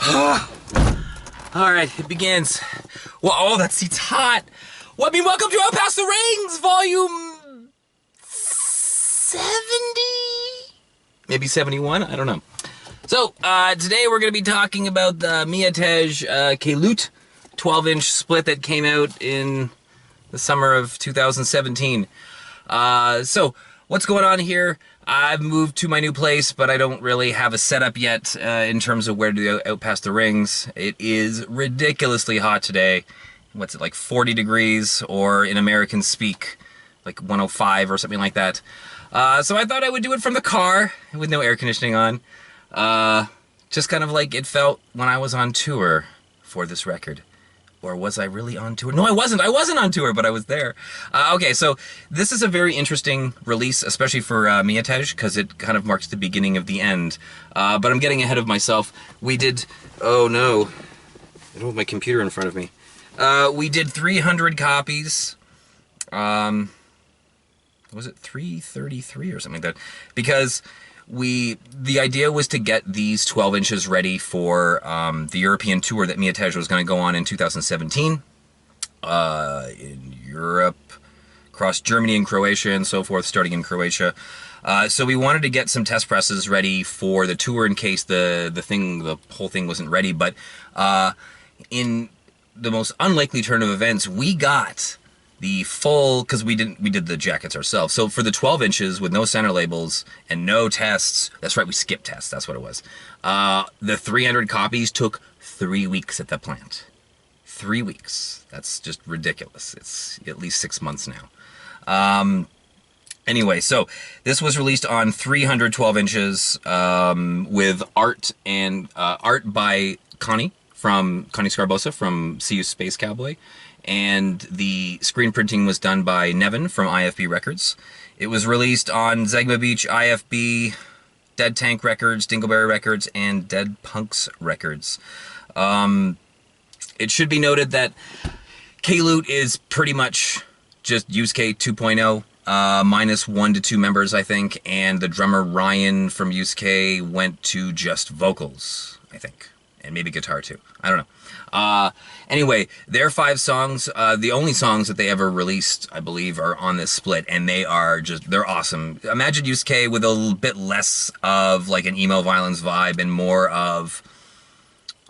Alright, it begins. Well, oh, that seat's hot. Well, I mean, welcome to Out Past the Rings, volume 70? Maybe 71? I don't know. So, today we're going to be talking about the mятеж Kelut 12-inch split that came out in the summer of 2017. So, what's going on here? I've moved to my new place, but I don't really have a setup yet in terms of where to go out past the rings. It is ridiculously hot today. What's it, like 40 degrees, or in American speak, like 105 or something like that. So I thought I would do it from the car with no air conditioning on. Just kind of like it felt when I was on tour for this record. Or was I really on tour? No, I wasn't. I wasn't on tour, but I was there. Okay, so this is a very interesting release, especially for mятеж, because it kind of marks the beginning of the end. But I'm getting ahead of myself. We did... Oh, no. I don't have my computer in front of me. We did 300 copies. Was it 333 or something like that? Because... the idea was to get these 12 inches ready for the European tour that mятеж was going to go on in 2017 in Europe, across Germany and Croatia and so forth, starting in Croatia. So we wanted to get some test presses ready for the tour in case the whole thing wasn't ready. But in the most unlikely turn of events, we got the full, because we did the jackets ourselves. So for the 12 inches with no center labels and no tests, that's right, we skipped tests, that's what it was. The 300 copies took 3 weeks at the plant. 3 weeks. That's just ridiculous. It's at least 6 months now. Anyway, so this was released on 312 inches with art by Connie Scarbosa from See You Space Cowboy. And the screen printing was done by Nevin from IFB Records. It was released on Zegma Beach, IFB, Dead Tank Records, Dingleberry Records, and Dead Punks Records. It should be noted that Kelut is pretty much just Yusuke 2.0, minus 1 to 2 members, I think, and the drummer Ryan from Yusuke went to just vocals, I think, and maybe guitar too. I don't know. Anyway, their 5 songs, the only songs that they ever released, I believe, are on this split, and they're awesome. Imagine Yusuke with a little bit less of like an emo violence vibe and more of,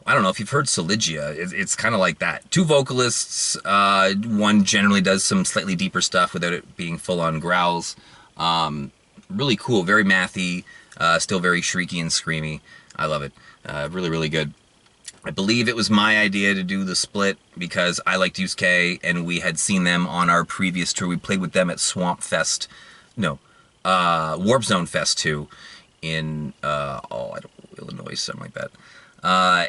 I don't know if you've heard Soligia, it's kind of like that. 2 vocalists, one generally does some slightly deeper stuff without it being full-on growls. Really cool, very mathy, still very shrieky and screamy. I love it. Really, really good. I believe it was my idea to do the split because I liked Yusuke and we had seen them on our previous tour. We played with them at Warp Zone Fest 2 in, Illinois, something like that.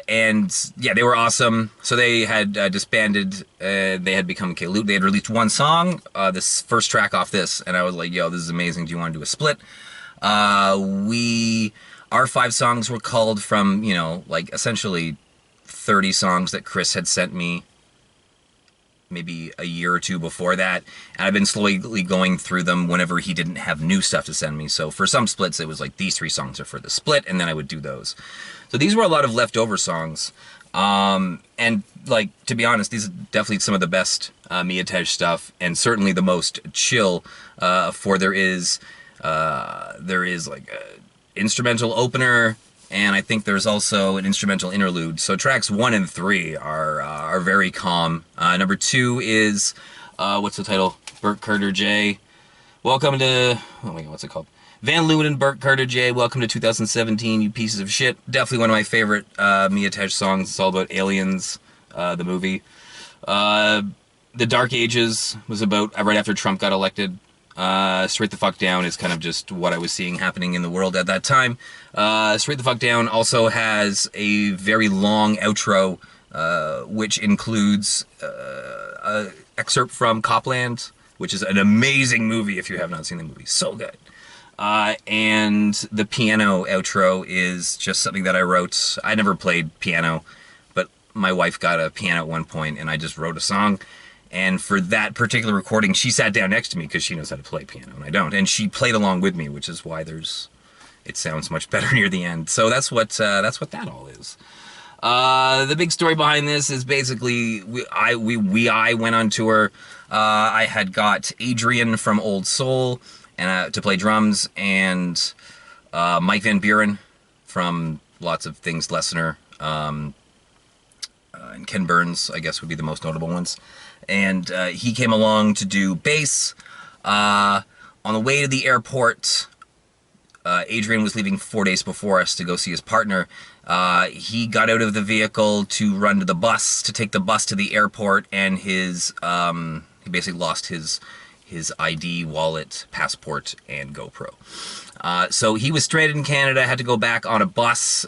And yeah, they were awesome. So they had disbanded, they had become Kelut. They had released 1 song, this first track off this, and I was like, yo, this is amazing. Do you want to do a split? Our 5 songs were culled from, like essentially 30 songs that Chris had sent me maybe a year or 2 before that, and I've been slowly going through them whenever he didn't have new stuff to send me. So for some splits it was like these 3 songs are for the split, and then I would do those. So these were a lot of leftover songs, and like, to be honest, these are definitely some of the best mятеж stuff, and certainly the most chill, for there is like a instrumental opener, and I think there's also an instrumental interlude. So tracks 1 and 3 are very calm. Number 2 is, what's the title? Burt Carter J. Welcome to, oh my god, what's it called? Van Leeuwen and Burt Carter J. Welcome to 2017, you pieces of shit. Definitely one of my favorite mятеж songs. It's all about aliens, the movie. The Dark Ages was about right after Trump got elected. Straight the Fuck Down is kind of just what I was seeing happening in the world at that time. Straight the Fuck Down also has a very long outro, which includes an excerpt from Copland, which is an amazing movie if you have not seen the movie. So good. And the piano outro is just something that I wrote. I never played piano, but my wife got a piano at one point, and I just wrote a song. And for that particular recording, she sat down next to me because she knows how to play piano and I don't. And she played along with me, which is why it sounds much better near the end. So that's what that all is. The big story behind this is basically I went on tour. I had got Adrian from Old Soul and to play drums, and Mike Van Buren from lots of things, Lessener, and Ken Burns, I guess, would be the most notable ones. And he came along to do bass. On the way to the airport, Adrian was leaving 4 days before us to go see his partner. He got out of the vehicle to run to the bus, to take the bus to the airport, and his he basically lost his ID, wallet, passport, and GoPro. So he was stranded in Canada, had to go back on a bus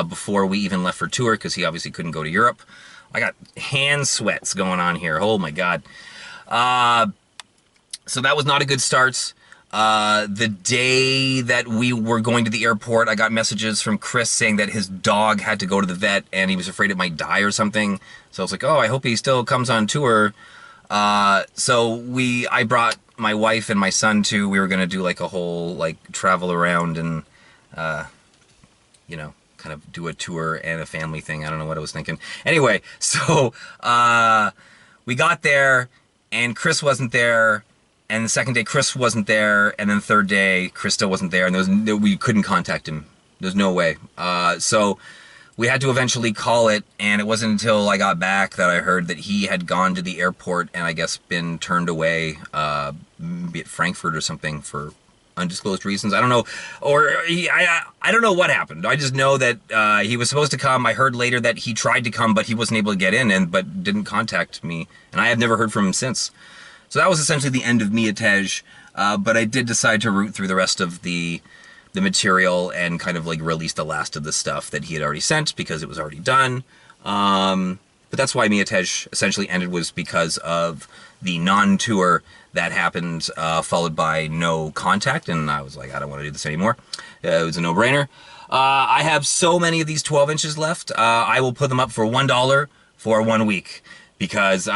before we even left for tour, because he obviously couldn't go to Europe. I got hand sweats going on here. Oh my God. So that was not a good start. The day that we were going to the airport, I got messages from Chris saying that his dog had to go to the vet and he was afraid it might die or something. So I was like, oh, I hope he still comes on tour. So I brought my wife and my son too. We were going to do like a whole like travel around and, you know, kind of do a tour and a family thing. I don't know what I was thinking. Anyway, so we got there and Chris wasn't there. And the second day, Chris wasn't there, and then the third day, Chris still wasn't there, and we couldn't contact him. There's no way. So we had to eventually call it, and it wasn't until I got back that I heard that he had gone to the airport and I guess been turned away, be it Frankfurt or something, for undisclosed reasons. I don't know, or I don't know what happened. I just know that he was supposed to come. I heard later that he tried to come, but he wasn't able to get in, but didn't contact me, and I have never heard from him since. So that was essentially the end of mятеж, but I did decide to root through the rest of the material and kind of like release the last of the stuff that he had already sent because it was already done. But that's why mятеж essentially ended, was because of the non-tour that happened, followed by no contact, and I was like, I don't want to do this anymore. It was a no-brainer. I have so many of these 12 inches left. I will put them up for $1 for 1 week. Because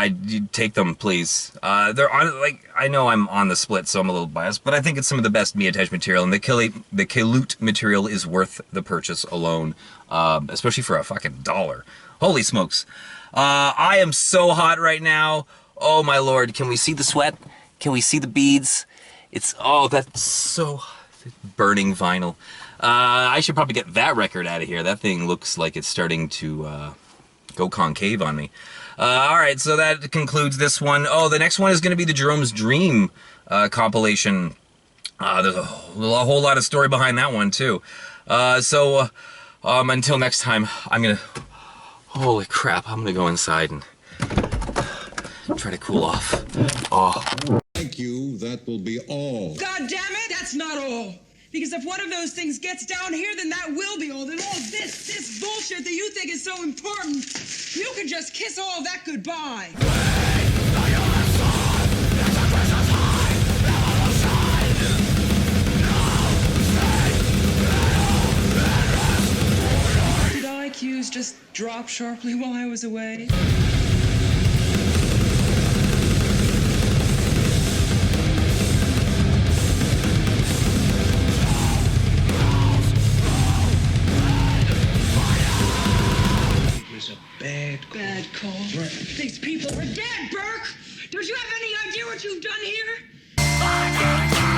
take them, please. They're on, like, I know I'm on the split, so I'm a little biased, but I think it's some of the best mятеж material, and the Kelut material is worth the purchase alone, especially for a fucking $1. Holy smokes. I am so hot right now. Oh my Lord, can we see the sweat? Can we see the beads? Oh, that's so burning vinyl. I should probably get that record out of here. That thing looks like it's starting to go concave on me. All right, so that concludes this one. Oh, the next one is going to be the Jerome's Dream compilation. There's a whole lot of story behind that one, too. So until next time, I'm going to... Holy crap, I'm going to go inside and try to cool off. Oh. Thank you, that will be all. God damn it, that's not all. Because if one of those things gets down here, then that will be all. Then all this bullshit that you think is so important, you can just kiss all that goodbye. Did IQs just drop sharply while I was away? Bad call. Right. These people are dead, Burke! Don't you have any idea what you've done here?